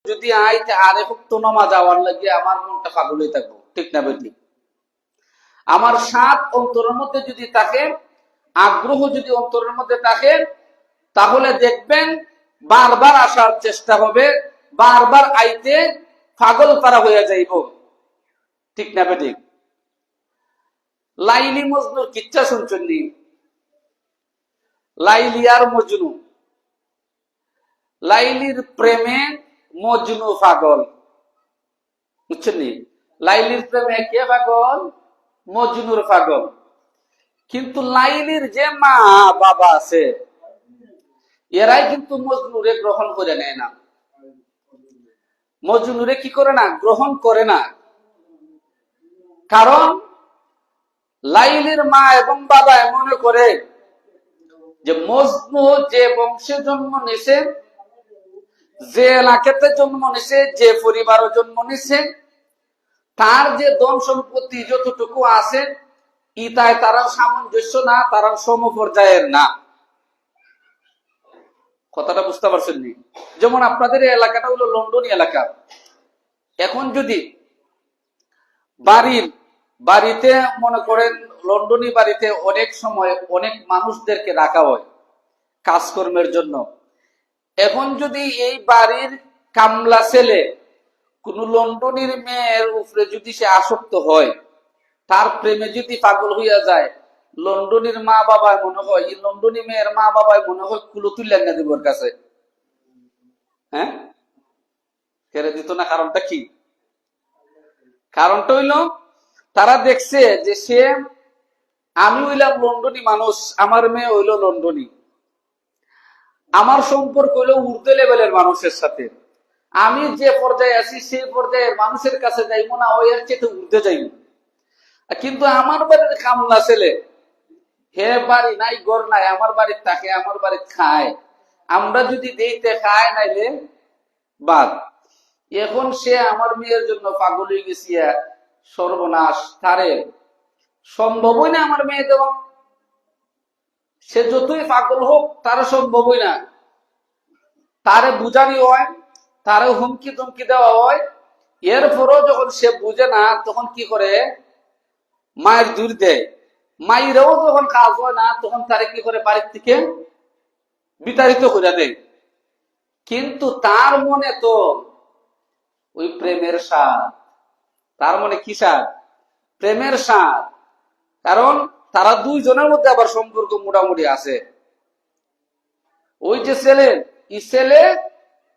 যদি আইতে আরে ভক্ত নামাজ আওয়ার লাগে আমার মনটা পাগল হয়ে থাকবো, ঠিক না বেটি? আমার সাত অন্তরের মধ্যে যদি থাকে, আগ্রহ যদি অন্তরের মধ্যে থাকে, তাহলে দেখবেন বারবার আসার চেষ্টা হবে, বারবার আইতে পাগল পারা হয়ে যাইব, ঠিক না বেটি? লাইলি মজনুর কিচ্ছা শুনছেন নি? লাইলি আর মজনু, লাইলির প্রেমে মজনু পাগল, বুঝছেন নি? লাইলির প্রেমে কে পাগল? মজনুর পাগল। কিন্তু লাইলির যে মা বাবা আছে এরাই কিন্তু মজনুরে গ্রহণ করে নেয় না, মজনুরে কি করে না? গ্রহণ করে না। কারণ লাইলির মা এবং বাবা মনে করে যে মজনু যে বংশে জন্ম নিছে, যে এলাকাতে জন্ম নিছে, যে পরিবারে জন্ম নিছে, তার যে ধন সম্পত্তি যতটুকু আছে ইতায় তারা সামঞ্জস্য না, তারা সমপর্যায়ের না। কথাটা বুঝতে পারছেন নি? যেমন আপনাদের এই এলাকাটা হলো লন্ডনী এলাকা। এখন যদি বাড়িতে মনে করেন লন্ডনী বাড়িতে অনেক সময় অনেক মানুষদেরকে রাখা হয় কাজকর্মের জন্য। এখন যদি এই বাড়ির কামলা ছেলে কোন লন্ডনীর মেয়ের উপরে যদি সে আসক্ত হয়, তার প্রেমে যদি পাগল হইয়া যায়, লন্ডনীর মা বাবা মনে হয়, এই লন্ডনী মেয়ের মা বাবাই মনে হয় কুলো তুলে না দিব ওর কাছে। হ্যাঁ, কেড়ে দিত না। কারণটা কি? কারণটা হইল তারা দেখছে যে সে, আমি হইলাম লন্ডনী মানুষ, আমার মেয়ে হইল লন্ডনী, আমার সম্পর্ক হইল ঊর্ধ্ব লেভেলের মানুষের সাথে, আমি যে পর্যায়ে আছি সেই পর্যায়ের মানুষের কাছে যাইব না, ওই এর চেয়ে ঊর্ধ্বে যাইব। কিন্তু আমার বাড়ির কামলা ছেলে, হে বাড়ি নাই ঘর নাই, আমার বাড়ির থাকে, আমার বাড়ির খায়, আমরা যদি দিতে খায় নাইলে বাদ। এখন সে আমার মেয়ের জন্য পাগল হয়ে গেছি, সর্বনাশ, তারে সম্ভবই না আমার মেয়ে দেওয়া। সে যতই পাগল হোক তার সম্ভবই না। তারে বুঝানি হয়, তারে হুমকি ধমকি দেওয়া হয়, এরপরও যখন সে বুঝে না তখন কি করে? মায়ের দূর দেয়। মায়েরাও যখন কাজ হয় না তখন তারে কি করে? বাড়ির থেকে বিতাড়িত করে দেয়। কিন্তু তার মনে তো ওই প্রেমের স্বাদ। তার মনে কি স্বাদ? প্রেমের স্বাদ। কারণ তারা দুইজনের মধ্যে আবার সম্পর্ক মোটামুটি আছে। ওই যে ছেলে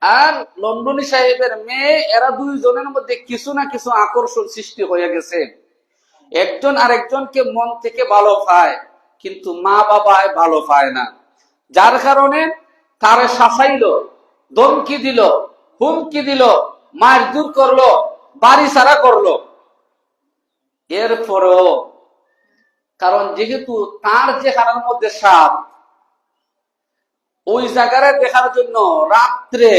আর লন্ডনী সাহেবের মেয়ে, এরা দুইজনের মধ্যে কিছু না কিছু আকর্ষণ সৃষ্টি হয়ে গেছে। একজন আরেকজনকে মন থেকে ভালো পায়, কিন্তু মা বাবায় ভালো পায় না। যার কারণে তারে শাসাইল, ধমকি দিল, হুমকি দিল, মারধর করলো, বাড়ি ছাড়া করলো। এরপরও কারণ যেহেতু তার যে হারার মধ্যে সাপ, ওই জায়গায় দেখার জন্য রাত্রে,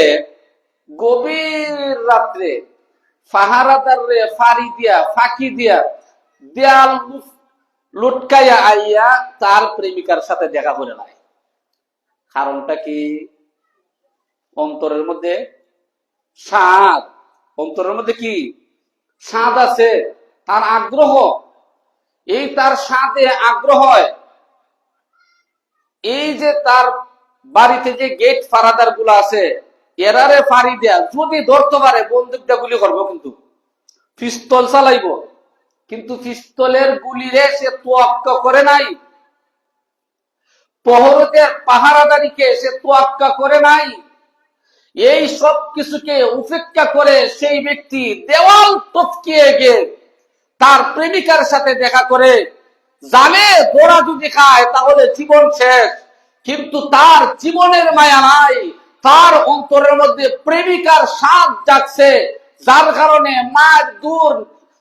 গভীর রাত্রে পাহারাদারে ফাঁকি দিয়া দেয়াল লুটকাইয়া আইয়া তার প্রেমিকার সাথে দেখা করে নাই। কারণটা কি? অন্তরের মধ্যে স্বাদ। অন্তরের মধ্যে কি স্বাদ আছে? তার আগ্রহ। এই তার স্বাদে আগ্রহ হয়। এই যে তার বাড়িতে যে গেট ফারাদার গুলো আছে, এরারে ফাড়ি দেয়া, যদি ধরতে পারে বন্দুকটা গুলি করবো, কিন্তু পিস্তল চালাইব, কিন্তু পিস্তলের গুলিরে সে তোয়াক্কা করে নাই। প্রহরীদের পাহারাদারিকে সে তোয়াক্কা করে নাই। এই সব কিছুকে উপেক্ষা করে সেই ব্যক্তি দেওয়াল টপকিয়ে গিয়ে তার প্রেমিকার সাথে দেখা করে, জানে গোড়া যদি খায় তাহলে জীবন শেষ, কিন্তু তার জীবনের মায়া নাই। তার অন্তরের মধ্যে প্রেমিকার স্বাদ জাগছে, যার কারণে মার দূর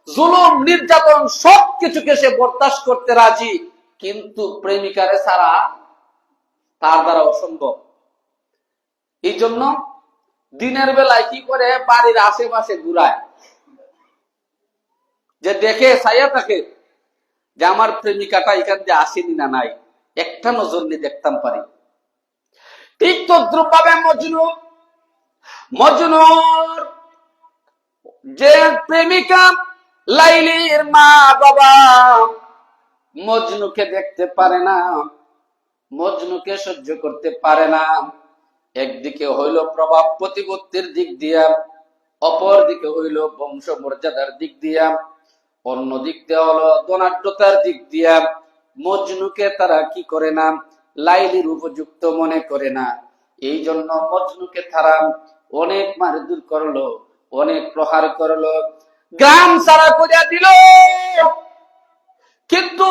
জুলুম নির্যাতন সবকিছুকে সে বরদাস্ত করতে রাজি, কিন্তু প্রেমিকারে ছাড়া তার দ্বারা অসম্ভব। এই জন্য দিনের বেলায় কি করে? বাড়ির আশেপাশে ঘুরায়, যে দেখে ছায়া থাকে যে আমার প্রেমিকাটা এখান দিয়ে আসেনি না নাই, একটা নজর নিয়ে দেখতাম পারি। ঠিক তদ্রুপ ভাবে মজনু যে প্রেমিকা লাইলির মা বাবা মজনুকে দেখতে পারে না, মজনুকে সহ্য করতে পারে না। একদিকে হইল প্রভাব প্রতিপত্তির দিক দিয়া, অপর দিকে হইল বংশ মর্যাদার দিক দিয়া, অন্য দিক দিয়ে হলো ধনাঢ্যতার দিক দিয়া মজনুকে তারা কি করে না, লাইলির উপযুক্ত মনে করে না। এই জন্য মজনুকে তারা অনেক মারধর করলো, অনেক প্রহার করলো, গ্রাম সারা করিয়া দিল। কিন্তু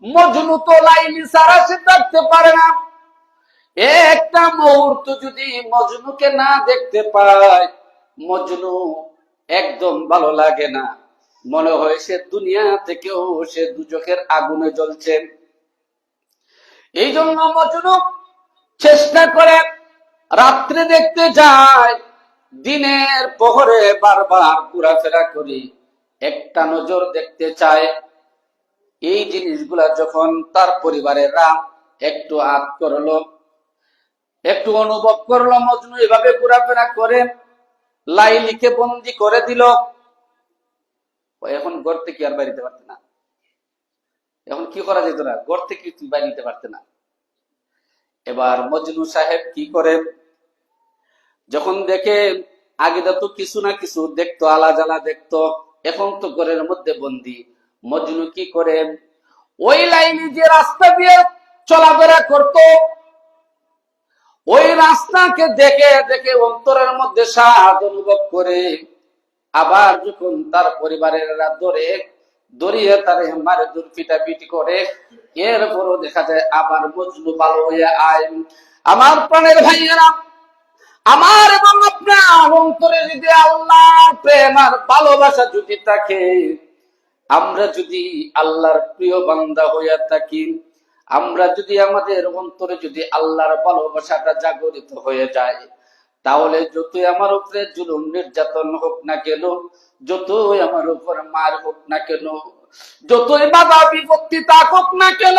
মজনু তো লাইলি সারা সে থাকতে পারে না। একটা মুহূর্ত যদি মজনুকে না দেখতে পায়, মজনু একদম ভালো লাগে না, মনে হয় সে দুনিয়া থেকেও সে দুজখের আগুনে জ্বলছে। এই জন্য মজনু চেষ্টা করে রাত্রে দেখতে যায়, দিনের প্রহরে বারবার ঘোরাফেরা করি, একটা নজর দেখতে চায়। এই জিনিসগুলা যখন তার পরিবারেরা একটু আত করলো, একটু অনুভব করলো মজনু এভাবে ঘোরাফেরা করে, লাইলিকে বন্দি করে দিল। এখন ঘর থেকে আর বাইরে পারতে না। এখন কি করা যেত না, ঘর থেকে তুই বাইরে নিতে পারতে না। এবার মজনু সাহেব কি করে, যখন দেখে আগে তো কিছু না কিছু দেখতো, আলা জ্বালা দেখতো, এখন তো ঘরের মধ্যে বন্দি। মজনু কি করে, ওই লাইনে যে রাস্তা দিয়ে চলাফেরা করত, ওই রাস্তাকে দেখে দেখে অন্তরের মধ্যে স্বাদ অনুভব করে, আবার যখন তার পরিবারের ধরে দড়িয়ে তার মারে দূর পিটাপিটি করে, এরপরও দেখা যায় আবার মজনু ভালো হয়ে আয়। আমার প্রাণের ভাইয়েরা, আমার এবং আপনার অন্তরে যদি আল্লাহর প্রেম আর ভালোবাসা যদি থাকে, আমরা যদি আল্লাহর প্রিয় বান্দা হইয়া থাকি, আমরা যদি আমাদের অন্তরে যদি আল্লাহর ভালোবাসাটা জাগরিত হয়ে যায়, তাহলে যতই আমার উপরে জুলুম নির্যাতন হোক না কেন, যতই আমার উপর মার হোক না কেন, যতই বাধা বিপত্তি থাকুক না কেন,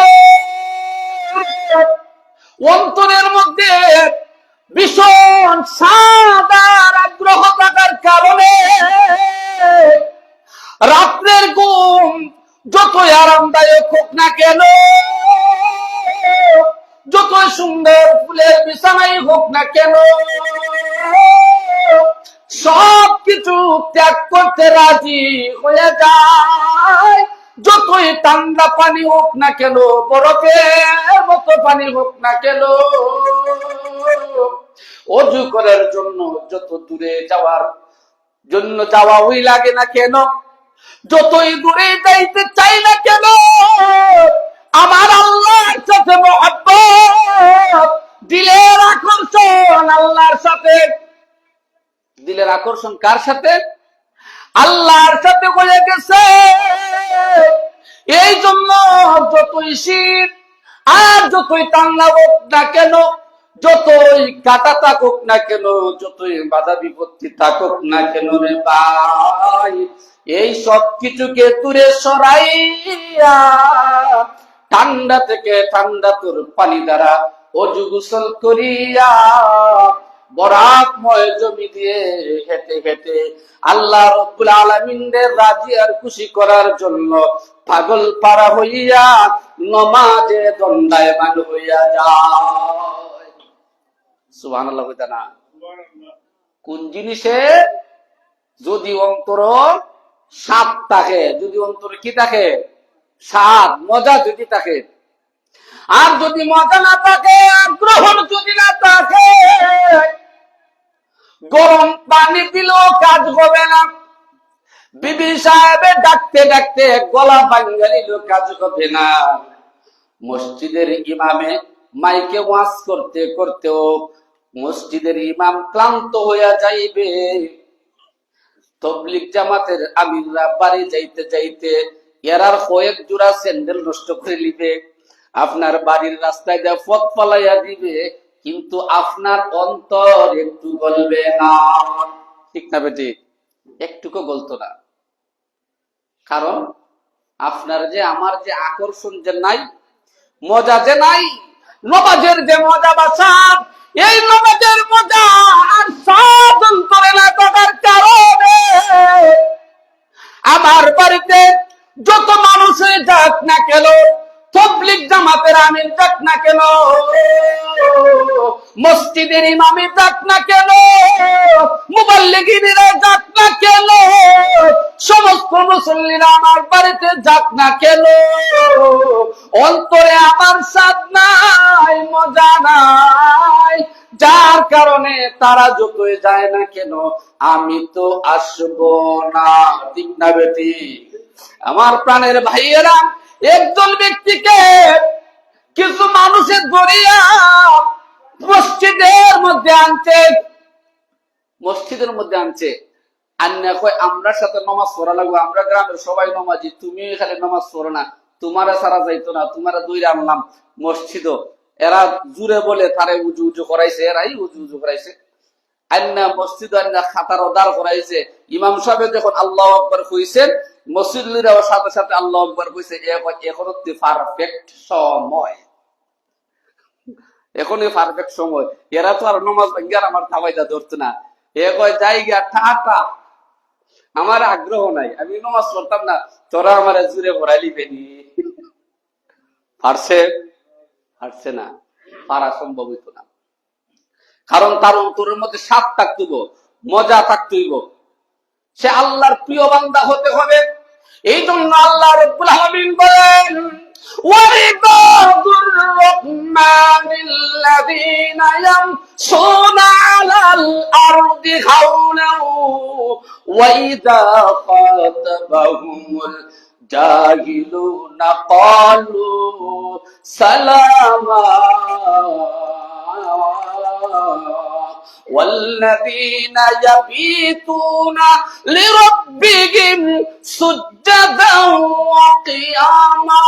অন্তরের মধ্যে ভীষণ সাদার আগ্রহ থাকার কারণে রাত্রের ঘুম যতই আরামদায়ক হোক না কেন, যতই সুন্দর ফুলের বিছানাই হোক না কেন, সবকিছু ত্যাগ করতে রাজি হয়ে যায়। যতই ঠান্ডা পানি হোক না কেন, বরফের মতো পানি হোক না কেন, অজু করার জন্য যত দূরে যাওয়ার জন্য যাওয়া ওই লাগে না কেন, যতই দূরে যাইতে চাই না কেন, আমার আল্লাহর সাথে মহব্বত, দিলের আকর্ষণ আল্লাহর সাথে। দিলের আকর্ষণ কার সাথে? আল্লাহর সাথে হয়ে গেছে। এই জন্য যতই শীত আর যতই ঠান্ডা হোক না কেন, যতই কাটা থাকুক না কেন, যতই বাধা বিপত্তি থাকুক না কেন রে ভাই, এই সব কিছুকে দূরে সরাইয়া ঠান্ডা থেকে ঠান্ডা তোর পানি দ্বারা অজু গোসল করিয়া বরাকময় জমি দিয়ে হেঁটে হেঁটে আল্লাহ রব্বুল আলামিনের রাজি আর খুশি করার জন্য পাগল পারা হইয়া নমাজে দণ্ডায়মান হইয়া যায়। সুবহানাল্লাহ কইতা না? কোন জিনিসে যদি অন্তর স্বাদ থাকে, যদি অন্তরে কি থাকে, স্বাদ মজা যদি থাকে, আর যদি মজা না থাকে, আগ্রহ যদি না থাকে, গরম পানি দিলেও কাজ হবে না। বিবি সাহেবের ডাকতে ডাকতে গলা ভাঙ্গা দিলেও কাজ হবে না। মসজিদের ইমামে মাইকে ওয়াজ করতে করতেও মসজিদের ইমাম ক্লান্ত হইয়া যাইবে। তবলিগ জামাতের আমিররা বাড়ি যাইতে যাইতে এরার কয়েক জোড়া স্যান্ডেল নষ্ট করে নিবে, আপনার বাড়ির রাস্তায় যা পথ পালাইয়া দিবে, কিন্তু আপনার অন্তর একটু গলবে না। ঠিক না বেটি? একটুকু গলতো না। কারণ আপনার যে আমার যে আকর্ষণ যে নাই, মজা যে নাই, নমাজের যে মজা বাসা, এই নমাজের মজা আর সাধন করে না থাকার কারণে কেন, মসজিদের ইমামই যাক না কেন, মুবাল্লিগিনেরা যাক না কেন, সমস্ত মুসল্লিরা আমার বাড়িতে যাক না কেন, অন্তরে আমার স্বাদ নাই, মজা নাই, যার কারণে তারা যতই যায় না কেন আমি তো আসবো না। ঠিক না বেটি? আমার প্রাণের ভাইয়েরা, একজন ব্যক্তিকে কিছু মানুষের ধরিয়া মসজিদের মধ্যে আনছে, মসজিদের মধ্যে আনছে, আন্না কয় আমরা সাথে নামাজ পড়া লাগবে, আমরা গ্রামের সবাই নামাজি, তুমি খালি নামাজ পড়ো না, তোমারা সারা যাইতো না, তোমারা দুই আনলাম মসজিদ। এরা জুড়ে বলে তারে উজু উজু করাইছে, এরাই উজু উজু করাইছে, আন্না মসজিদ আন্না খাতার দাঁড় করাইছে। ইমাম সাহেব যখন আল্লাহ আকবার কইছেন, মসজিদরা সাথে সাথে আল্লাহ আকবার কইছে। এখন হচ্ছে পারফেক্ট সময়, এখনই পারফেক্ট সময়। এরা তো আর নামাজ ভাঙ্গার আমার থামাইটা ধরতো না, এ কয় জায়গা ঠাটা, আমার আগ্রহ নাই, আমি নামাজ পড়তাম না, তোরা আমার জুড়ে ভরাইলি বেনি। পারছে? পারছে না, পারা সম্ভব হইত না। কারণ তার অন্তরের মধ্যে স্বাদ থাকতেইব, মজা থাকতেইব, সে আল্লাহর প্রিয় বান্দা হতে হবে। এই জন্য আল্লাহ রাব্বুল আলামিন বলেন, ওয়াইবাদুর রাহমানিল্লাযীনা ইয়ামশুনা আলাল আরদি হাওনা ওয়া ইযা খাতাবাহুমুল জাহিলুনা ক্বালু সালামা والذين يبيتون لربهم سجدا وقياما।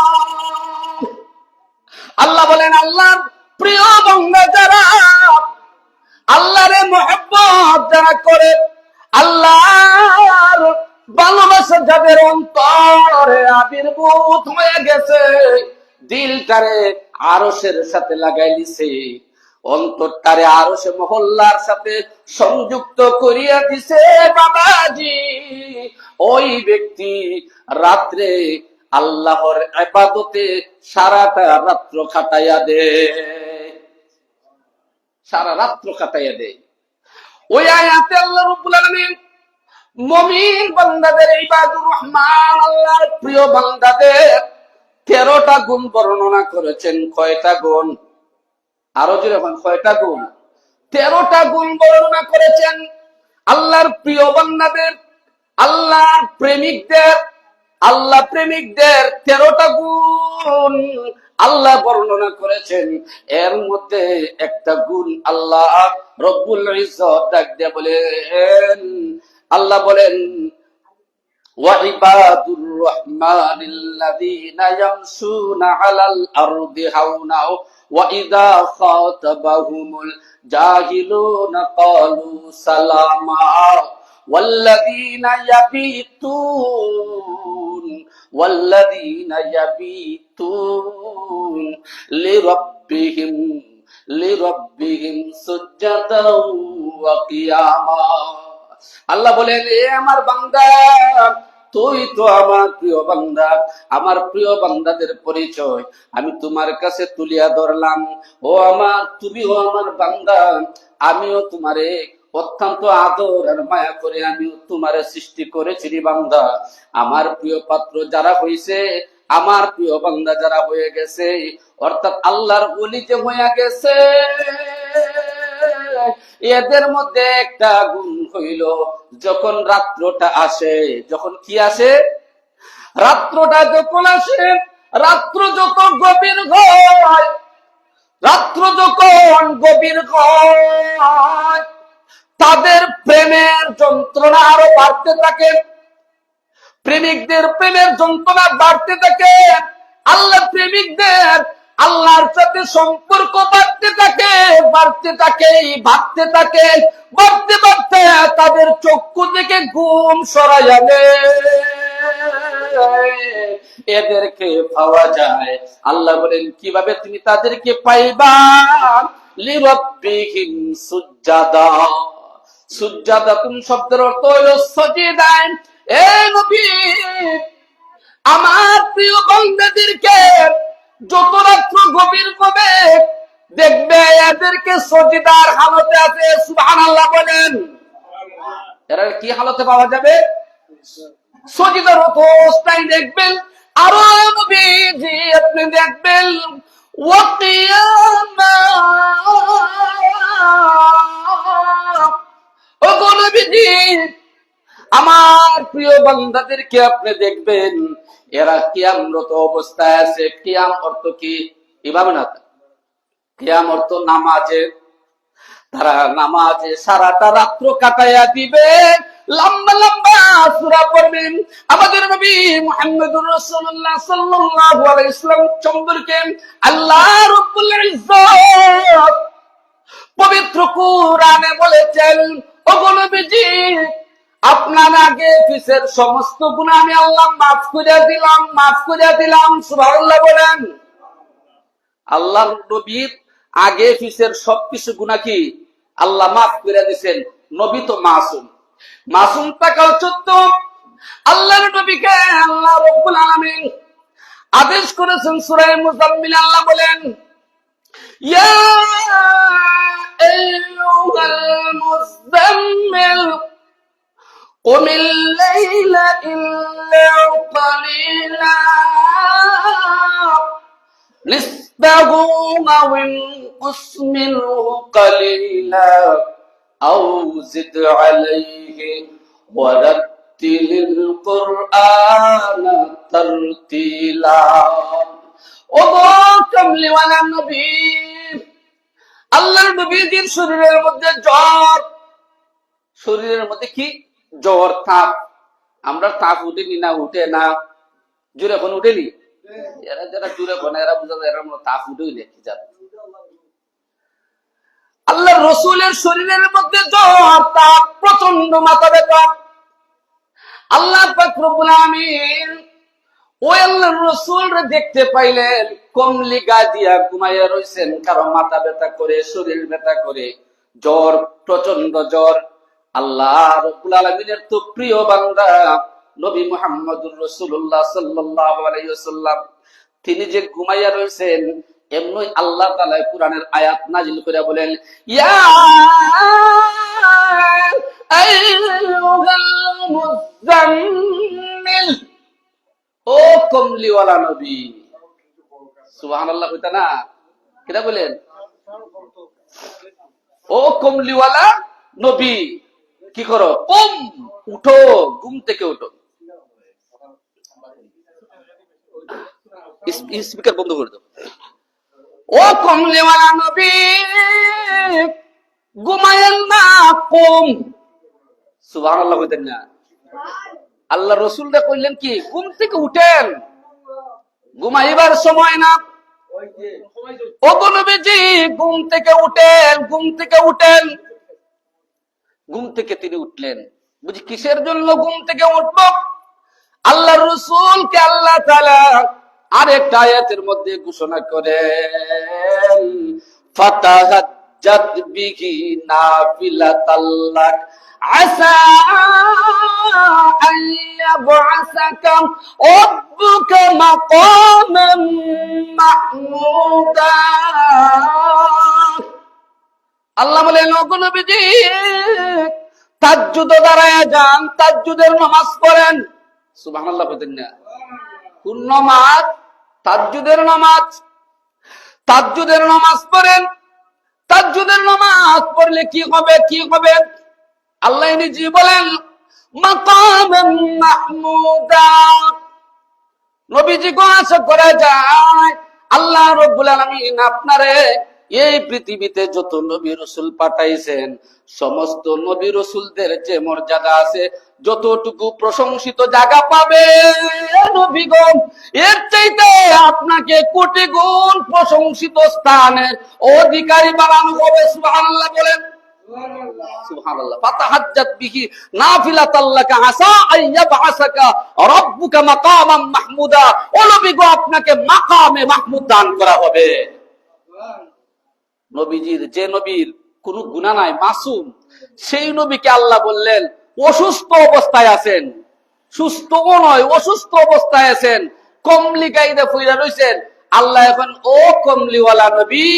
আল্লাহ বলেন, আল্লাহর প্রিয় বান্দা যারা, আল্লাহরে মহব্বত যারা করে, আল্লাহর ভালোবাসা যাদের অন্তরে আবির্ভূত হয়ে গেছে, দিলটারে আরশের সাথে লাগাই দিছে, অন্তরটারে আরশে মহল্লার সাথে সংযুক্ত করিয়া দিছে, বাবাজি, ওই ব্যক্তি রাত্রে আল্লাহর ইবাদতে সারাটা রাত্র কাটাইয়া দে, সারা রাত্র কাটাইয়া দে। ওই আয়াতে আল্লাহ রাব্বুল আলামিন মুমিন বান্দাদের, ইবাদুর রহমান আল্লাহর প্রিয় বান্দাদের 13টা গুণ বর্ণনা করেছেন। কয়টা গুণ? আরো যেরকম কয়টা গুণ? 13টা গুণ বর্ণনা করেছেন আল্লাহর প্রিয় বান্দাদের, আল্লাহর প্রেমিকদের। আল্লাহ প্রেমিকদের 13টা গুণ আল্লাহ বর্ণনা করেছেন। এর মধ্যে একটা গুণ আল্লাহ রব্বুল ইজ্জত ডাক দিয়ে বলেন, আল্লাহ বলেন, ওয়াইবাদুর রাহমানিল্লাযীনা ইয়ামশুনা আলাল আরদি হাওনা ওয়া ইযা খাতাবাহুমুল জাহিলুনা ক্বালু সালামা ওয়াল্লাযীনা ইয়াবিতুন লিরাব্বিহিম সুজদান ওয়া কিয়ামা। আল্লাহ বলেন, এ আমার বান্দা, তুই তো আমার প্রিয় বান্দা, আমার প্রিয় বান্দাদের পরিচয় আমি তোমার কাছে তুলিয়া ধরলাম। ও আমার, তুমিও আমার বান্দা, আমিও তোমারে অত্যন্ত আদর আর মায়া করে আমিও তোমারে সৃষ্টি করেছি রে বান্দা। আমার প্রিয় পাত্র যারা হইছে, আমার প্রিয় বান্দা যারা হয়ে গেছে, অর্থাৎ আল্লাহর ওলি যে হয়ে গেছে, এদের মধ্যে একটা গুণ হইল, যখন রাত্রটা আসে, যখন কি আসে? রাত্রটা যখন আসে, রাত্র যত গভীর হয়, রাত্র যখন গভীর হয়, তাদের প্রেমের যন্ত্রণা আরো বাড়তে থাকে, প্রেমিকদের প্রেমের যন্ত্রণা বাড়তে থাকে, আল্লাহ প্রেমিকদের আল্লাহর সাথে সম্পর্ক বাড়তে থাকে, বাড়তে থাকে, বাড়তে থাকে, বাড়তে বাড়তে তাদের চক্ষু থেকে ঘুম সরাইয়া দেয়, এদেরকে পাওয়া যায়। আল্লাহ বলেন, কিভাবে তুমি তাদেরকে পাইবা? লিরাব্বিহিম সুজদা। সুজদাতুন শব্দের অর্থ হলো সাজদান। এ নবী, আমার প্রিয় বান্দাদেরকে যত রাত্র গভীর হবে দেখবে এদেরকে সজিদার হালতে আছে। সুবহানাল্লাহ বলেন। এরা কি হালতে পাওয়া যাবে? সজিদার অবস্থায় দেখবেন। আরো নবীজি আপনি দেখবেন ওয়াকিয়ামা, ও নবীজি আমার প্রিয় বান্দাদেরকে আপনি দেখবেন এরা কিয়ামরত অবস্থায় আছে। কিয়াম অর্থ কি? এভাবে না, কিয়াম অর্থ নামাজে। তারা নামাজে সারাটা রাত্র কাটাইয়া দিবে, লম্বা লম্বা সূরা পড়বেন। আমাদের নবী মুহাম্মদুর রাসূলুল্লাহ সাল্লাল্লাহু আলাইহি ওয়াসাল্লাম সম্পর্কে আল্লাহ রাব্বুল ইজ্জত পবিত্র কুরআনে বলেছেন, ওগো নবীজি আপনার আগে পিছের সমস্ত গুনাহ আমি আল্লাহ মাফ করে দিলাম, মাফ করে দিলাম। সুবহানাল্লাহ বলেন। আল্লাহ নবীর আগে পিছের সবকিছু গুনাহ কি আল্লাহ মাফ করে দিয়েছেন। নবী তো মাসুম, মাসুম থাকা সত্য আল্লাহর নবীকে আল্লাহ রাব্বুল আলামিন আদেশ করেছেন সূরা মুজাম্মিল। আল্লাহ বলেন, ইয়া আইয়ুহাল মুজাম্মিল قم الليل إلا قليلا نصفه أو انقص منه قليلا أو زد عليه ورتل القرآن ترتيلا। কমলিওয়ালা নবী, আল্লাহর নবীর শরীরের মধ্যে জ্বর, শরীরের মধ্যে কি জ্বর, তাপ। আমরা তাপ উঠেনি না? উঠে না? জোরে এখন উঠেনি? এরা যারা জোরে কোন এরা বুঝা যায় এরা তাপ উঠেই দেখি যাবে। আল্লাহ রসুলের শরীরের মধ্যে জ্বর, তাপ, প্রচন্ড মাথা ব্যথা। আল্লাহ পাক রব্বুল আমিন ওই আল্লাহর রাসূলকে দেখতে পাইলেন কমলি গা দিয়া ঘুমাইয়া রইছেন, কারণ মাথা ব্যথা করে, শরীর ব্যথা করে, জ্বর, প্রচন্ড জ্বর। আল্লাহ রাব্বুল আলামিনের তো প্রিয় বান্দা নবী মুহাম্মদুর রাসূলুল্লাহ সাল্লাল্লাহু আলাইহি ওয়াসাল্লাম তিনি যে ঘুমাইয়া রইছেন, এমনই আল্লাহ তাআলা কোরআনের আয়াত নাযিল করে বলেন, ইয়া আইয়ুহাল মুজাম্মিল, ও কমলিওয়ালা নবী। সুবহানাল্লাহ কইতা না? কিরা বলেন? ও কমলিওয়ালা নবী কি করো? কুম, উঠো, ঘুম থেকে উঠো। স্পিকার বন্ধ করে দাও। ও কমলিওয়ালা নবী ঘুমায়েন না, কুম। সুবহানাল্লাহ কইতেন না? আল্লাহ রসুলরা কইলেন কি? ঘুম থেকে উঠেন, ঘুমাইবার সময় না। ওগো নবীজি ঘুম থেকে উঠেন, ঘুম থেকে উঠেন। ঘুম থেকে তিনি উঠলেন। বুঝি কিসের জন্য ঘুম থেকে উঠব? আল্লাহ রসুলকে আল্লাহ তাআলা আরেকটা আয়াতের মধ্যে ঘোষণা করেন, ফাতাহাজ্জাত বিহি নাফিলাতাল লাক আসা আন ইয়াবআসাকা রাব্বুকা মাকামান মাহমুদা। আল্লাহ বলেন, ওগো নবীজি তাহাজ্জুদে দাঁড়ায়া যান, তাহাজ্জুদের নামাজ পড়েন। সুবহানাল্লাহ বলেন না? কোন নামাজ? তাহাজ্জুদের নামাজ। তাহাজ্জুদের নামাজ পড়েন। তাহাজ্জুদের নামাজ পড়লে কি হবে? কি হবে? আল্লাহ নিজে বলেন, মাকামান মাহমুদা। নবীজি কো আশা করা যায় আল্লাহ রাব্বুল আলামিন আপনারে এই পৃথিবীতে যত নবী রাসূল পাঠাইছেন, সমস্ত নবী রাসূলদের যে মর্যাদা আছে, যতটুকু প্রশংসিত জায়গা পাবে নবীগণ, এর চাইতে আপনাকে কোটি গুণ প্রশংসিত স্থানের অধিকারী বানানো হবে। সুবহানাল্লাহ বলেন। সুবহানাল্লাহ। ফাতাহাজ্জাত বিহি নাফিলাতাল লাকা আসা আইয়াবআসাকা রাব্বুকা মাকামান মাহমুদা। ও নবী গো, আপনাকে মাকামে মাহমুদ দান করা হবে। নবীজির যে নবীর কোন গুনাহ নাই, মাসুম, সেই নবীকে আল্লাহ বললেন অসুস্থ অবস্থায় আছেন। সুস্থও নয়, অসুস্থ অবস্থায় আছেন, কমলি গাইদে ফুইরা রইছেন। আল্লাহ এখন ও কমলিওয়ালা নবী,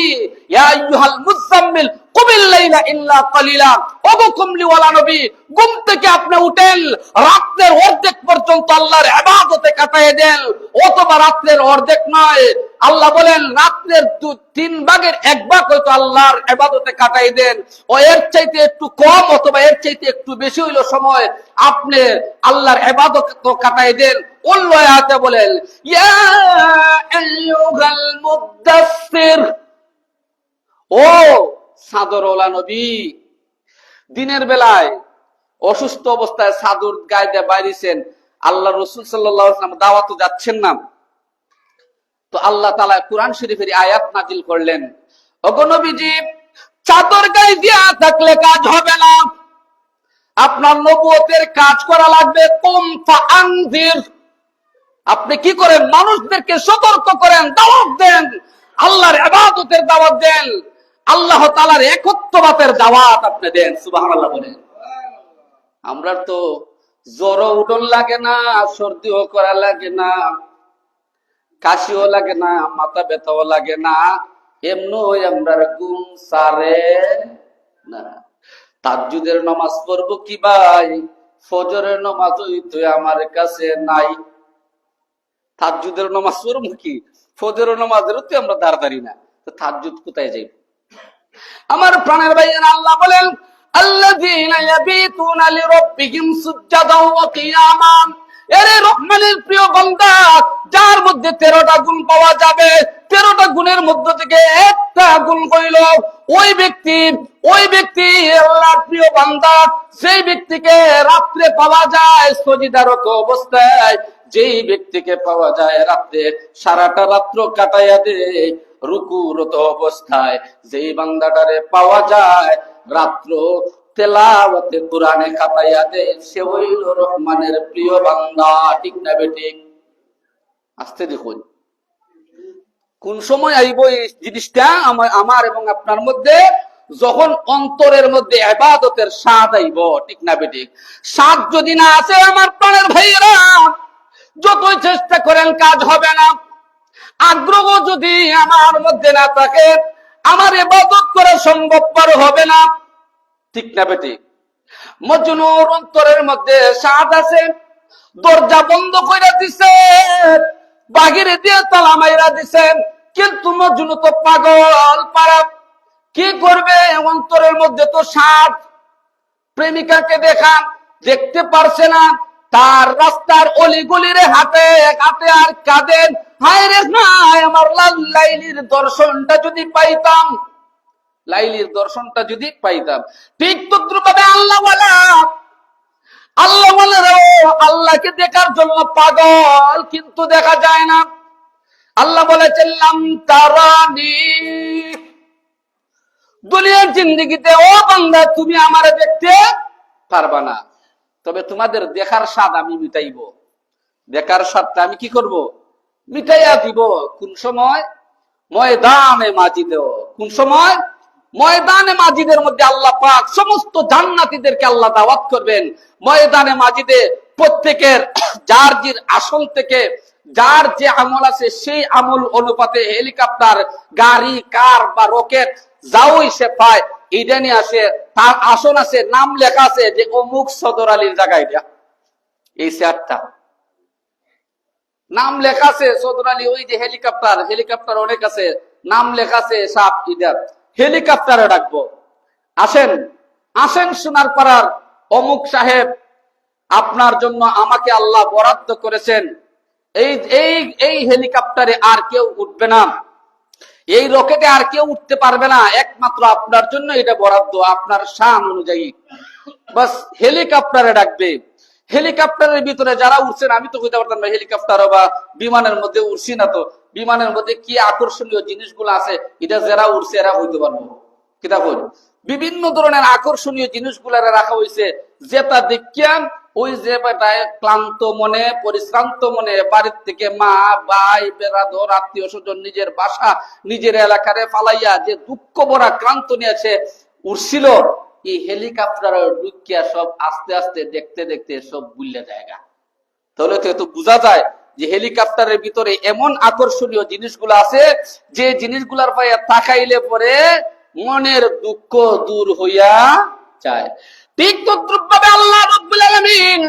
ইয়া আইয়ুহাল মুযাম্মিল কুমিল লাইলা ইল্লা কালিলা, ও গো কমলিওয়ালা নবী, ঘুম থেকে আপনি উঠেন, রাতের অর্ধেক পর্যন্ত আল্লাহর ইবাদতে কাটায় দেন, অথবা রাতের অর্ধেক নয়, আল্লাহ বলেন রাতের 3 ভাগের 1 ভাগ হয়তো আল্লাহর ইবাদতে কাটাই দেন, ও এর চাইতে একটু কম অথবা এর চাইতে একটু বেশি হইলো সময় আপনি আল্লাহর ইবাদত কাটাই দেন। অন্য আয়াতে বলেন ইয়া আইয়ুহাল মুদাসসির, ও চাদরওয়ালা নবী, দিনের বেলায় অসুস্থ অবস্থায় চাদর গায়ে দিয়ে বাইরেছেন, আল্লাহ রাসূল সাল্লাল্লাহু আলাইহি ওয়াসাল্লাম দাওয়াতে যাচ্ছেন না, তো আল্লাহ তাআলা কুরআন শরীফের আয়াত নাযিল করলেন, ওগো নবীজি, চাদর গায়ে দিয়া থাকলে কাজ হবে না, আপনার নবুয়তের কাজ করা লাগবে। কুম ফাআনজির, আপনি কি করেন? মানুষদেরকে সতর্ক করেন, দাওয়াত দেন, আল্লাহর ইবাদতের দাওয়াত দেন, আল্লাহ তাআলার একত্ববাদের দাওয়াত আপনি দেন। সুবহানাল্লাহ বলেন। আমরা তো জ্বরও উঠন লাগে না, সর্দিও করা লাগে না, কাশিও লাগে না, মাথা ব্যথাও লাগে না, এমনি আমরা ঘুম সারে না। তাহাজ্জুদের নামাজ পড়বো কি ভাই? ফজরের নামাজই তো আমার কাছে নাই। তাহাজ্জুদের নামাজ পড়বো কি? ফজরের নামাজেরও তো আমরা দাঁড়াদাঁড়ি না, তো তাহাজ্জুদ কোথায় যাই? আমার প্রাণের ভাইয়েরা, আল্লাহ বলেন আল্লাযীনা ইয়াবিতুনা লিরাব্বিহিম সুজদাও ওয়া কিয়ামা, এরে রহমানের প্রিয় বান্দা, যার মধ্যে 13টা গুণ পাওয়া যাবে, 13টা গুণের মধ্য থেকে একটা গুণ হইল ওই ব্যক্তি আল্লাহর প্রিয় বান্দা, সেই ব্যক্তিকে রাত্রে পাওয়া যায় সজিদারত অবস্থায়, যেই ব্যক্তিকে পাওয়া যায় রাত্রে সারাটা রাত্র কাটাইয়া দেয় রুকুরত অবস্থায়, যেই বান্দাটারে পাওয়া যায় রাত্র তেলাওয়াতে কোরআনে কাটাইয়া দেয়, সে হইল রহমানের প্রিয় বান্দা। ঠিক না বেঠিক? আস্তে দেখুন কোন সময় আইব এই জিনিসটা আমার এবং আপনার মধ্যে, যখন অন্তরের মধ্যে ইবাদতের স্বাদ আইব। ঠিক না বেঠিক? স্বাদ যদি না আসে আমার প্রাণের ভাইয়েরা, যতই চেষ্টা করেন কাজ হবে না। আগ্রহ যদি আমার মধ্যে না থাকে, আমার ইবাদত করা সম্ভবপর হবে না। ঠিক না বেঠিক? মজনুর অন্তরের মধ্যে স্বাদ আছে, দরজা বন্ধ করে দিছে, বাহিরে দিয়ে তালা মাইরা দিছে, কিন্তু মজনু তো পাগল পারা, কি করবে? অন্তরের মধ্যে তো স্বাদ, প্রেমিকাকে দেখতে পারছে না, তার রাস্তার অলিগলিরে হাতে হাতে আর কাঁদেন, হায় রে হায়, আমার লাইলির দর্শনটা যদি পাইতাম, লাইলির দর্শনটা যদি পাইতাম। ঠিক তদ্রুপভাবে আল্লাহকে দেখার জন্য পাগল, কিন্তু দেখা যায় না। আল্লাহ বলেছেন লাম তারানি, দুনিয়ার জিন্দেগিতে ও বান্দা তুমি আমারে দেখতে পারবা না, তবে তোমাদের দেখার স্বাদ আমি মিটাইব। দেখার স্বাদটা আমি কি করব? মিটাইয়া দিব। কোন সময়? ময়দানে মাজিদে। কোন সময়? ময়দানে মাজিদের মধ্যে আল্লাহ পাক সমস্ত জান্নাতীদেরকে আল্লাহ দাওয়াত করবেন। ময়দানে মাজিদে প্রত্যেকের যার যার আসল থেকে যার যে আমল আছে সেই আমল অনুপাতে হেলিকপ্টার, গাড়ি, কার বা রকেট যাওই সে পায়, এটা নিয়ে আসে, তার আসন আছে, নাম লেখা আছে যে অমুক সদর আলীর জায়গায় এটা, এই চেয়ারটা নাম লেখা আছে সদর আলী। ওই যে হেলিকপ্টার অনেক আছে, নাম লেখা আছে সাপ, এটা হেলিকপ্টারে ডাকবো। আসেন সোনার পাড়ার অমুক সাহেব, আপনার জন্য আমাকে আল্লাহ বরাদ্দ করেছেন, এই হেলিকপ্টারে আর কেউ উঠবে না, এই রকেটে আর কেউ উঠতে পারবে না, একমাত্র আপনার জন্য এটা বরাদ্দ, আপনার শান অনুযায়ী। বাস হেলিকপ্টারে ডাকবে। হেলিকপ্টারের ভিতরে যারা উঠছেন, আমি তো কইতে পারতাম না হেলিকপ্টার বা বিমানের মধ্যে উঠছি না, তো বিমানের মধ্যে কি আকর্ষণীয় জিনিসগুলো আছে এটা যারা উঠছে এরা হইতে পারবো। কিতা বল, বিভিন্ন ধরনের আকর্ষণীয় জিনিসগুলো রাখা হয়েছে, যেটা দেখিয়ান ওই যে বেটায় ক্লান্ত মনে, পরিশ্রান্ত মনে বাড়ির থেকে মা, ভাই, বেরাদর, আত্মীয় স্বজন, নিজের বাসা, নিজের এলাকারে ফালাইয়া যে দুঃখ ভরা ক্লান্ত নিয়েছে উঠছিল, এই হেলিকপ্টার ঢুকিয়া সব আস্তে আস্তে দেখতে দেখতে সব বুঝলে জায়গা। তাহলে তো বোঝা যায় যে হেলিকপ্টারের ভিতরে এমন আকর্ষণীয় জিনিসগুলো আছে যে জিনিসগুলার পায়ে তাকাইলে পরে মনের দুঃখ দূর হইয়া যায়। ঠিক তদ্রুপভাবে আল্লাহ রাব্বুল আলামিন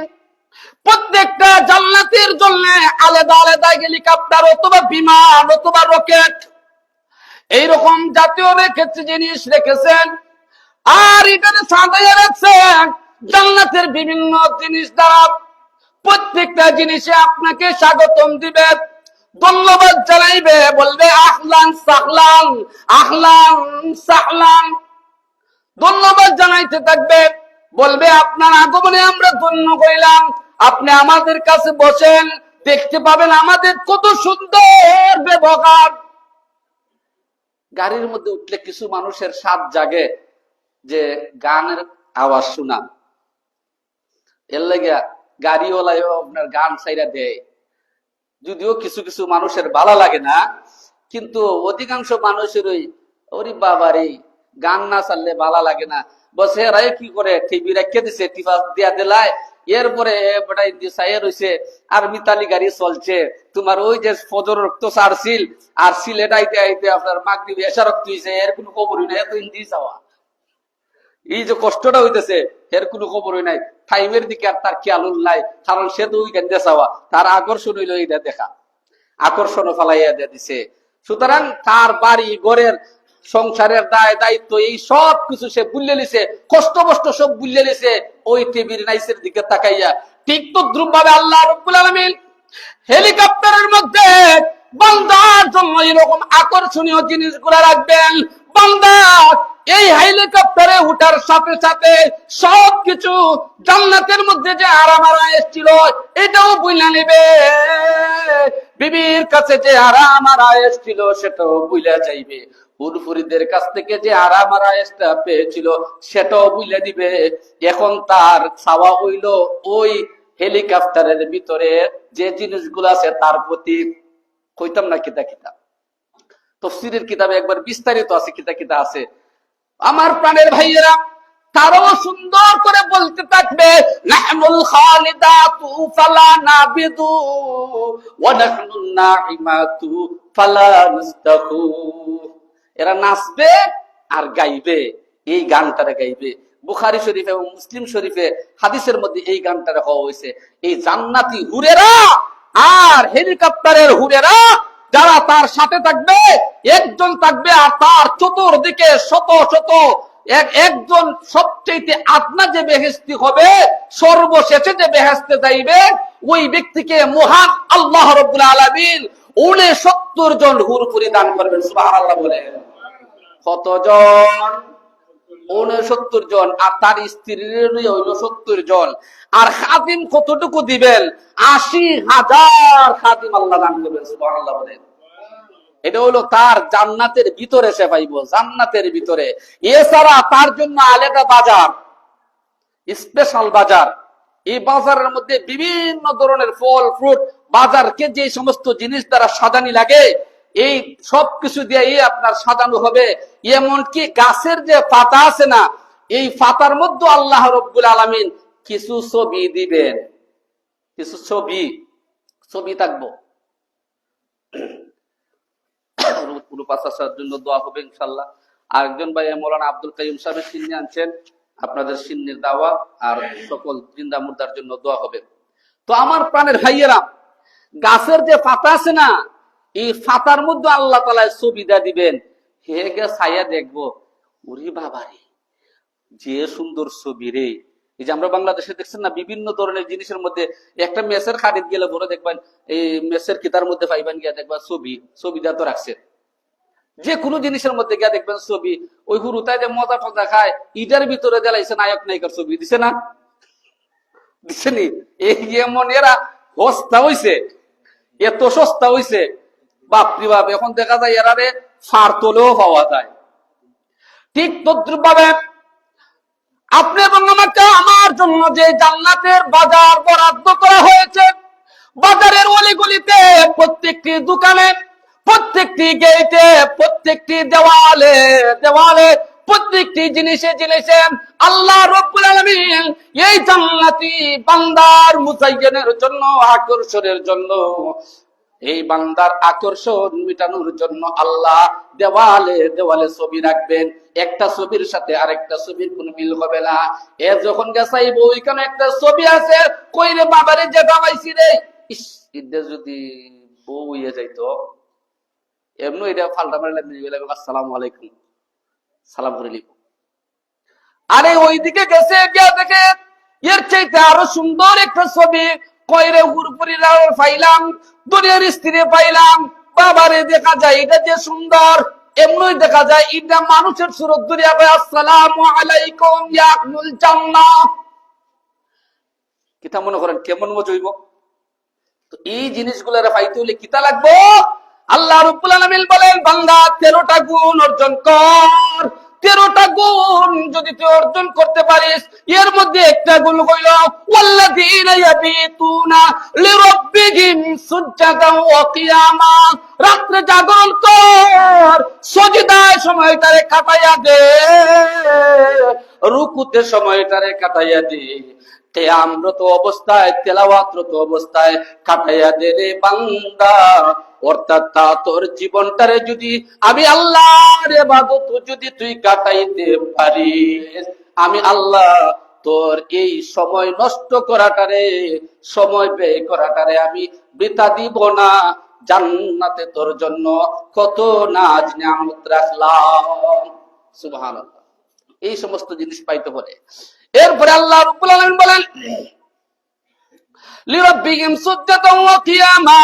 প্রত্যেকটা জান্নাতের জন্য আলাদা আলাদা হেলিকপ্টার অথবা বিমান অথবা রকেট এইরকম জাতীয় রেখেছে জিনিস রেখেছেন, আর এখানে সাজাইয়া রাখছেন জান্নাতের বিভিন্ন জিনিস দ্বারা। প্রত্যেকটা জিনিসে আপনাকে স্বাগতম দিবে, ধন্যবাদ জানাইবে, বলবে আহলান সাহলান আহলান সাহলান, ধন্যবাদ জানাইতে থাকবে, বলবে আপনার আগমনে আমরা ধন্য হইলাম, আপনি আমাদের কাছে বসেন, দেখতে পাবেন আমাদের কত সুন্দর ব্যবহার। গাড়ির মধ্যে উঠলে কিছু মানুষের স্বাদ জাগে যে গানের আওয়াজ শোনা, এর লাগিয়া গাড়িওয়ালাও আপনার গান ছাইরা দেয়। যদিও কিছু কিছু মানুষের ভালো লাগে না, কিন্তু অধিকাংশ মানুষের ওই বাবারে গান না চাললে ভালো লাগে না। বসে এরাই কি করে টিভি রেখে দিছে, টিভা দিয়া দিলায়, এরপরে বেটাই দিশাইয়ে রয়েছে আর মিতালি গাড়ি চলছে। তোমার ওই যে ফজর রক্ত সারছিল আর সিলেট আইতে আইতে আপনার মাগরিব এশা রক্ত হয়েছে, এর কোনো খবরই নাই। এত হিন্দি যাওয়া এই যে কষ্টটা হইতেছে এর কোনো খবরই নাই, টাইমের দিকে আর তার খেয়াল নাই, কারণ সে তো ওইখান দিয়ে চাওয়া, তার আকর্ষণ হইল এইটা দেখা, আকর্ষণ ফালাইয়া দিয়ে দিছে। সুতরাং তার বাড়ি ঘরের সংসারের দায় দায়িত্ব এই সব কিছু সে বুঝলে নিছে, কষ্ট কষ্ট সব বুঝলে নিছে ওই টিভির নাইসের দিকে তাকাইয়া। ঠিক তদ্রুপ ভাবে আল্লাহ রাব্বুল আলামিন হেলিকপ্টারের মধ্যে বান্দার জন্য এরকম আকর্ষণীয় জিনিসগুলো রাখবেন। বান্দা এই হেলিকপ্টারে উঠার সাথে সাথে সবকিছু জান্নাতের মধ্যে যে আরাম এসেছিল এটাও বুঝলা নেবে, বিবির কাছে যে আরাম এসেছিল সেটাও বুঝলা যাইবে, হুরফুরিদের কাছ থেকে যে আরাম আরামটা পেয়েছিল সেটাও বুঝলে দিবে। এখন তার চাওয়া হইল ওই হেলিকপ্টারের ভিতরে যে জিনিসগুলো আছে তার প্রতি, কইতাম না কিতা কিতা তাফসীরের কিতাবে একবার বিস্তারিত আছে, কিতা কিতা আছে। আমার প্রাণের ভাইয়েরা, তারাও সুন্দর করে বলতে থাকবে নাহনুল খালিদাতু ফালা নাবিদু ওয়া নাহনুন নাইমাতু ফালা নাস্তাকু। এরা নাচবে আর গাইবে, এই গানটারে গাইবে। বুখারী শরীফ এবং মুসলিম শরীফে হাদিসের মধ্যে এই গানটা রাখা হয়েছে। এই জান্নাতি হুরেরা আর হেলিকপ্টারের হুরেরা যারা তার সাথে থাকবে, একজন থাকবে আর তার চতুর্দিকে শত শত, একজন সবচেয়ে আদনা যে বেহেশতি হবে, সর্বশেষে যে বেহেশতে যাইবে, ওই ব্যক্তিকে মহান আল্লাহ রাব্বুল আলামিন 69 জন হুরপুরি দান করবেন। সুবহানাল্লাহ বলে কতজন? 69 জন। আর তার স্ত্রীর হইল 70 জন। আর খাদিম কতটুকু দিবেন? 80,000 খাদিম আল্লাহ দান করবেন। সুবহানাল্লাহ বলেন। এটা হলো তার জান্নাতের ভিতরে সে পাইব, জান্নাতের ভিতরে। এছাড়া তার জন্য আলাদা বাজার, স্পেশাল বাজার। এই বাজারের মধ্যে বিভিন্ন ধরনের ফল ফ্রুট, বাজারকে যে সমস্ত জিনিস দ্বারা সাজানি লাগে এই সব কিছু দিয়ে আপনার সাজানো হবে। এমনকি গাছের যে পাতা আছে না, এই পাতার মধ্যে আল্লাহ রাব্বুল আলামিন কিছু ছবি দিবেন, কিছু ছবি থাকবো। জন্য দোয়া হবে ইনশাআল্লাহ। আরেকজন ভাই মৌলানা আব্দুল কাইয়ুম সাহেবের সিন্নি আনছেন, আপনাদের সিন্নির দাওয়া আর সকল জিন্দা মুর্দার জন্য দোয়া হবে। তো আমার প্রাণের ভাইয়েরা, গাছের যে পাতা আছে না, এই পাতার মধ্যে আল্লাহ তাআলা ছবিটা দিবেন। হে গে ছায়া দেখবো, ওরে বাবারে যে সুন্দর ছবি রে। এই যে আমরা বাংলাদেশে দেখছেন না, বিভিন্ন ধরনের জিনিসের মধ্যে একটা মেসের খাটিত গেলে বড় দেখবেন এই মেসের কিতার মধ্যে পাইবেন গিয়া দেখবা ছবিটা তো রাখছে। যে কোনো জিনিসের মধ্যে গিয়া দেখবেন ছবি। ওই হুরুতায় যে মজা টজা খায়, ইটার ভিতরে জ্বালাইছে নায়ক নায়িকার ছবি দিছে না, দিছে নি? এই এমন এরা সস্তা হইছে, এত সস্তা হইছে বাপরি বাপ। এখন দেখা যায় এরারে ফার তোলেও পাওয়া যায়। ঠিক তদ্রুপ ভাবে আপনি এবং আমাকে, আমার জন্য যে জান্নাতের বাজার বরাদ্দ করা হয়েছে, বাজারের অলিগলিতে, প্রত্যেকটি দোকানে, প্রত্যেকটি গেটে, প্রত্যেকটি দেওয়ালে দেওয়ালে প্রত্যেকটি জিনিসে জিনিসে আল্লাহ রাব্বুল আলামিন এই জান্নাতি বান্দার মুসাইয়্যিনের জন্য, আকর্ষণের জন্য, এই বান্দার আকর্ষণ মেটানোর জন্য আল্লাহ দেওয়ালে দেওয়ালে ছবি রাখবেন। একটা ছবির সাথে আরেকটা ছবির কোনো মিল হবে না। এ যখন গেছাইব ওইখানে একটা ছবি আছে, কই রে বাবারে যে বাবাইছি রে, ইস ইদে যদি বউ হইয়া যাইতো, এমনি এটা ফালটা মারলে আসসালামু আলাইকুম সালাম করে লিখো। আরে ওইদিকে গেছে, গিয়া দেখে এর চাইতে আরো সুন্দর একটা ছবি, কয়রে হুরপুরি পাইলাম, দুনিয়ার স্ত্রী পাইলাম, বাবারে দেখা যায় এটা যে সুন্দর, এমনি দেখা যায় এটা মানুষের সুরত দুনিয়া কয় আসসালামু আলাইকুম ইয়া আহলুল জান্নাহ। কিতা মনে করেন কেমন মজা হইব? তো এই জিনিসগুলোর পাইতে হলে কিতা লাগবো? আল্লাহ রাব্বুল আলামিন বলেন বান্দা 13টা গুণ অর্জন কর। 13টা গুণ যদি তুই অর্জন করতে পারিস, এর মধ্যে একটা গুণ হইল ওয়াল্লাযীনা ইয়াবিতুনা লিরাব্বিহিম সুজদান ওয়া কিয়ামা। রাত্রে জাগরণ কর, সিজদায় সময়টারে কাটাইয়া দে, রুকুতে সময়টারে কাটাইয়া দে, কিয়ামরত অবস্থায় তেলাওয়াতরত অবস্থায় কাটাইয়া দে রে বান্দা। অর্থাৎ তোর জীবনটারে যদি আমি আল্লাহর ইবাদত যদি তুই কাটাইতে পারিস, আমি আল্লাহ তোর এই সময় নষ্ট করাটারে, সময় ব্যয় করাটারে আমি বৃথা দিব না। জান্নাতে তোর জন্য কত নাজ নিয়ামত রাখলাম। সুবহানাল্লাহ। এই সমস্ত জিনিস পাইতে পারে। এরপরে আল্লাহ রাব্বুল আলামিন বলেন লিরাব্বিহিম সুজদান ওয়া কিয়ামা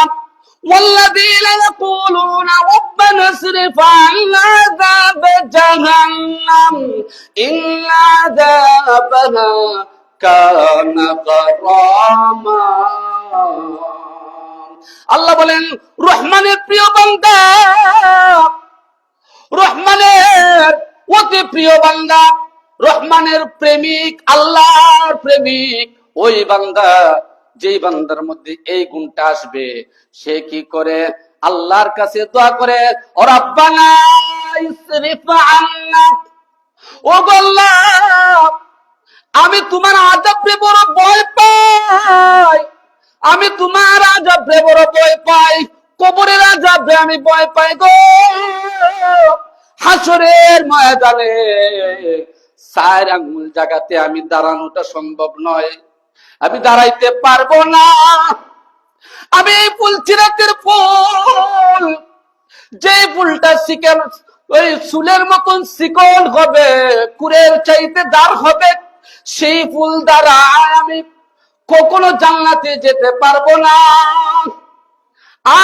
والذين يقولون ربنا اصرف عنا عذاب جهنم إن عذابها كان غراما। আল্লাহ বলেন রহমানের প্রিয় বান্দা, রহমানের অতি প্রিয় বান্দা, রহমানের প্রেমিক, আল্লাহর প্রেমিক ওই বান্দা, যেই বান্দার মধ্যে এই গুণটা আসবে, সে কি করে? আল্লাহর কাছে দোয়া করে, ও রাব্বানা ইসরিফ আন্না, ও আল্লাহ আমি তোমার আযাবে বড় ভয় পাই, আমি তোমার আযাবে বড় ভয় পাই, কবরের আযাবে আমি ভয় পাই গো। হাসরের ময়দানে 4 আঙ্গুল জায়গাতে আমি দাঁড়ানোটা সম্ভব নয়, আমি দাঁড়াইতে পারবো না। আমি এই ফুল চিরাতের ফুল, যে ফুলটা শিকল ওই চুলের মতন শিকল হবে, কুরের চাইতে দাঁড় হবে, সেই ফুল দ্বারা আমি কখনো জান্নাতে যেতে পারবো না।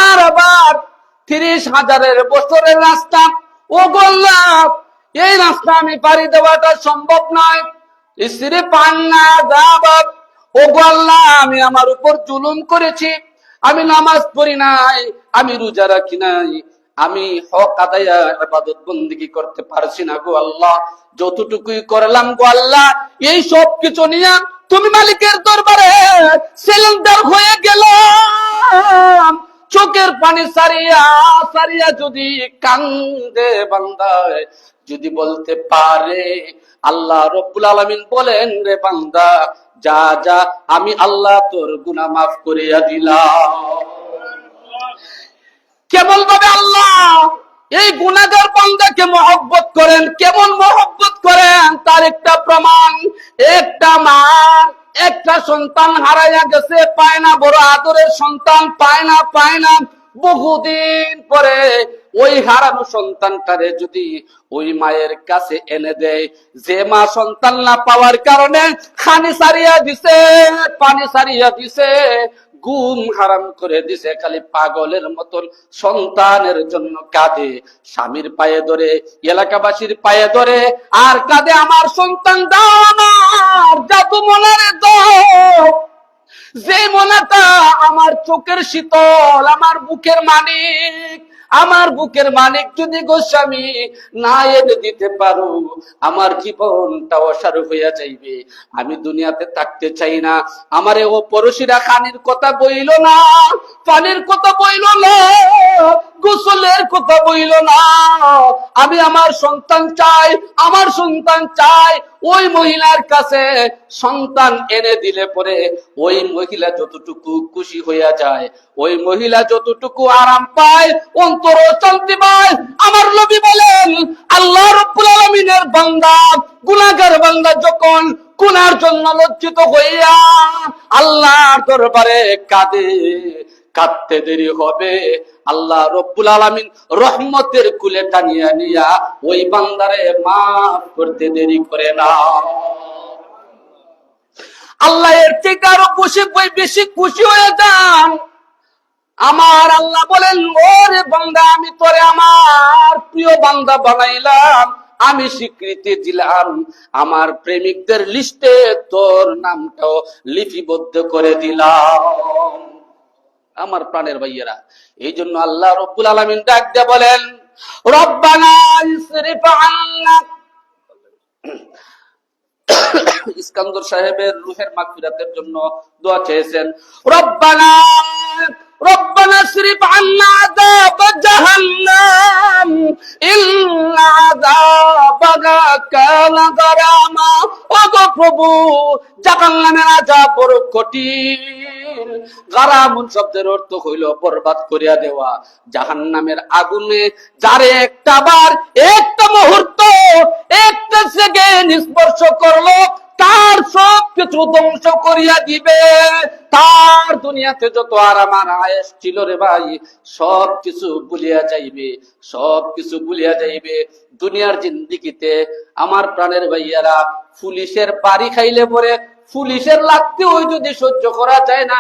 আর আবার 30,000 বছরের রাস্তা, ও গোল্লাহ এই রাস্তা আমি পাড়ি দেওয়াটা সম্ভব নয়। ইসরে পান্না যাবাব, ও আল্লাহ আমি আমার উপর জুলুম করেছি, আমি নামাজ পড়ি নাই, আমি রোজা রাখি নাই, আমি হক আদায় ইবাদত বন্দেগী করতে পারছি না গো আল্লাহ। যতটুকুই করলাম গো আল্লাহ, এই সব কিছু নিয়ে তুমি মালিকের দরবারে সিলিন্ডার হয়ে গেলাম। চোখের পানি সারিয়া সারিয়া যদি কান্দে বান্দা, যদি বলতে পারে, আল্লাহ রাব্বুল আলামিন বলেন রে বান্দা যা যা, আমি আল্লাহ তোর গুনাহ মাফ করিয়া দিলাম। কেবল ভাবে আল্লাহ এই গুনাহগার বান্দাকে মহব্বত করেন, কেমন মহব্বত করেন তার একটা প্রমাণ। একটা মা একটা সন্তান হারাইয়া গেছে, পায় না, বড় আদরের সন্তান পায় না, বহুদিন পরে ওই হারানো সন্তানটারে যদি ওই মায়ের কাছে এনে দেয়, যে মা সন্তান না পাওয়ার কারণে খানি সারিয়া দিছে, পানি সারিয়া দিছে, ঘুম হারাম করে দিছে, খালি পাগলের মতন সন্তানের জন্য কাঁদে, স্বামীর পায়ে ধরে, এলাকাবাসীর পায়ে ধরে আর কাঁদে, আমার সন্তান দাও, আমার জাদু মনারে দাও, যে মনাটা আমার চোখের শীতল, আমার বুকের মানিক, আমার বুকের মানিক যদি গোস্বামী না এনে দিতে পারো, আমার জীবনটা অসার হইয়া যাইবে, আমি দুনিয়াতে থাকতে চাই না। আমারে ও পড়শিরা খানির কথা বইল না, পানির কথা বইল না, গোসলের কথা বইল না, আমি আমার সন্তান চাই। ওই মহিলার কাছে সন্তান এনে দিলে পরে ওই মহিলা যতটুকু খুশি হইয়া যায়, ওই মহিলা যতটুকু আরাম পায়, অন্তর শান্তি পায়। আমার নবী বলেন, আল্লাহ রাব্বুল আলামিনের বান্দা, গুনাহগার বান্দা যখন গুনার জন্য লজ্জিত হইয়া আল্লাহর দরবারে কাঁদতে দেরি হবে, আল্লাহ রব্বুল আলামিন রহমতের কুলে টানিয়া নিয়া ওই বান্দারে মাফ করতে দেরি করে না। আল্লাহ এর থেকে আরো বেশি খুশি হয়ে যান। আমার আল্লাহ বলেন, ওরে বান্দা, আমি তোরে আমার প্রিয় বান্দা বানাইলাম, আমি স্বীকৃতি দিলাম, আমার প্রেমিকদের লিস্টে তোর নামটাও লিপিবদ্ধ করে দিলাম। আমার প্রাণের ভাইয়েরা, এই জন্য আল্লাহ রব্বুল আলামিন ডাক দিয়ে বলেন, রব্বানা ইসরিফ আন্না। ইস্কান্দর সাহেবের রুহের মাগফিরাতের জন্য দোয়া চেয়েছেন। রব্বানা ইসরিফ আন্না আযাব জাহান্নাম ইন্না আযাবাহা কানা গারামা। ওগো প্রভু, জাহান্নামের আযাব বড় কঠিন। গারামুন শব্দের অর্থ হইল বরবাদ করিয়া দেওয়া। জাহান্নামের আগুনে যারে একটা মুহূর্ত, একটা সেকেন্ড স্পর্শ করলো, তার সব কিছু ধ্বংস করিয়া দিবে। তার দুনিয়াতে যত আরাম আর আয়েশ ছিল রে ভাই, সব কিছু ভুলিয়া যাইবে। দুনিয়ার জিন্দেগিতে আমার প্রাণের ভাইয়ারা, পুলিশের বাড়ি খাইলে পরে পুলিশের লাগতে ওই যদি সহ্য করা যায় না,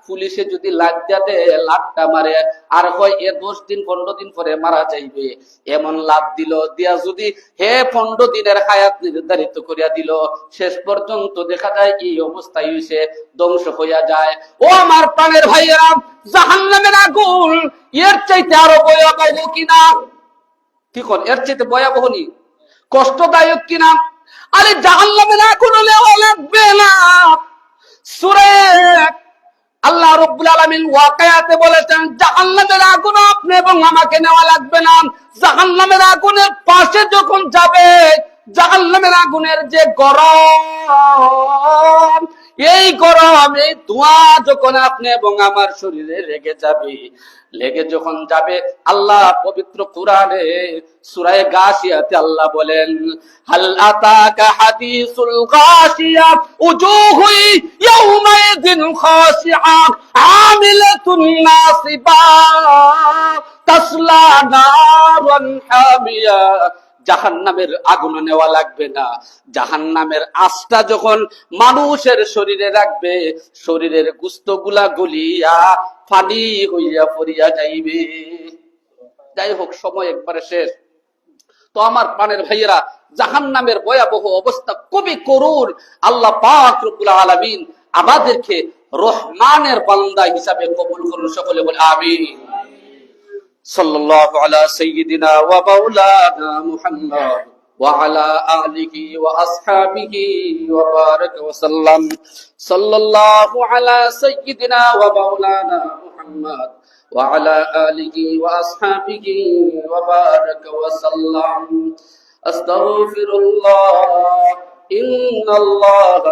পুলিশে যদি লাঠটা মারে আর হয় 10 দিন 15 দিন পরে মারা যাইবে, এমন লাভ দিয়া যদি 15 দিনের হায়াত নির্ধারিত করিয়া দিল, শেষ পর্যন্ত দেখা যায় এই অবস্থায় হইছে, ধ্বংস হইয়া যায়। ও আমার প্রাণের ভাইয়েরা, জাহান্নামের আগুন এর চাইতে আরো ভয়াবহ কিনা? কি কোন এর চাইতে ভয়াবহ নি, কষ্টদায়ক কিনা? আরে জাহান্নামের আগুন নেওয়া লাগবে না। সূরা আল্লাহ রাব্বুল আলামিন ওয়াকিয়াতে বলেছেন, জাহান্নামের আগুন আপনি এবং আমাকে নেওয়া লাগবে না। জাহান্নামের আগুনের পাশে যখন যাবে, জাহান্নামের আগুনের যে গরম, এই ধোঁয়া যখন আপনি এবং আমার শরীরে লেগে যখন যাবে, আল্লাহ পবিত্র কোরআনে সূরা গাশিয়াতে আল্লাহ বলেন, হাল আতাকা হাদিসুল গাশিয়া উজুহু ইয়াউমাইযিন খাশিআ আমিলাতুন নাসিবা তাসলা নারান হামিয়া। জাহান্নামের আগুন নেওয়া লাগবে না। জাহান্নামের আঁচটা যখন মানুষের শরীরে রাখবে, শরীরের গোশতগুলা গলিয়া পানি হইয়া পড়িয়া যাইবে। যাই হোক, সময় একবারে শেষ। তো আমার প্রাণের ভাইয়েরা, জাহান্নামের ভয়াবহ অবস্থা খুবই করুণ। আল্লাহ পাক রব্বুল আলামিন আমাদেরকে রহমানের বান্দা হিসাবে কবুল করুন। সকলে বলে আমিন। সাল্লাল্লাহু আলা সাইয়্যিদিনা ওয়া মাওলানা মুহাম্মদ ওয়া আলা আলিহি ওয়া আসহাবিহি ওয়া বারাকা ওয়া সাল্লাম। সাল্লাল্লাহু আলা সাইয়্যিদিনা ওয়া মাওলানা মুহাম্মদ ওয়া আলা আলিহি ওয়া আসহাবিহি ওয়া বারাকা ওয়া সাল্লাম। আস্তাগফিরুল্লাহ, ইন্নাল্লাহ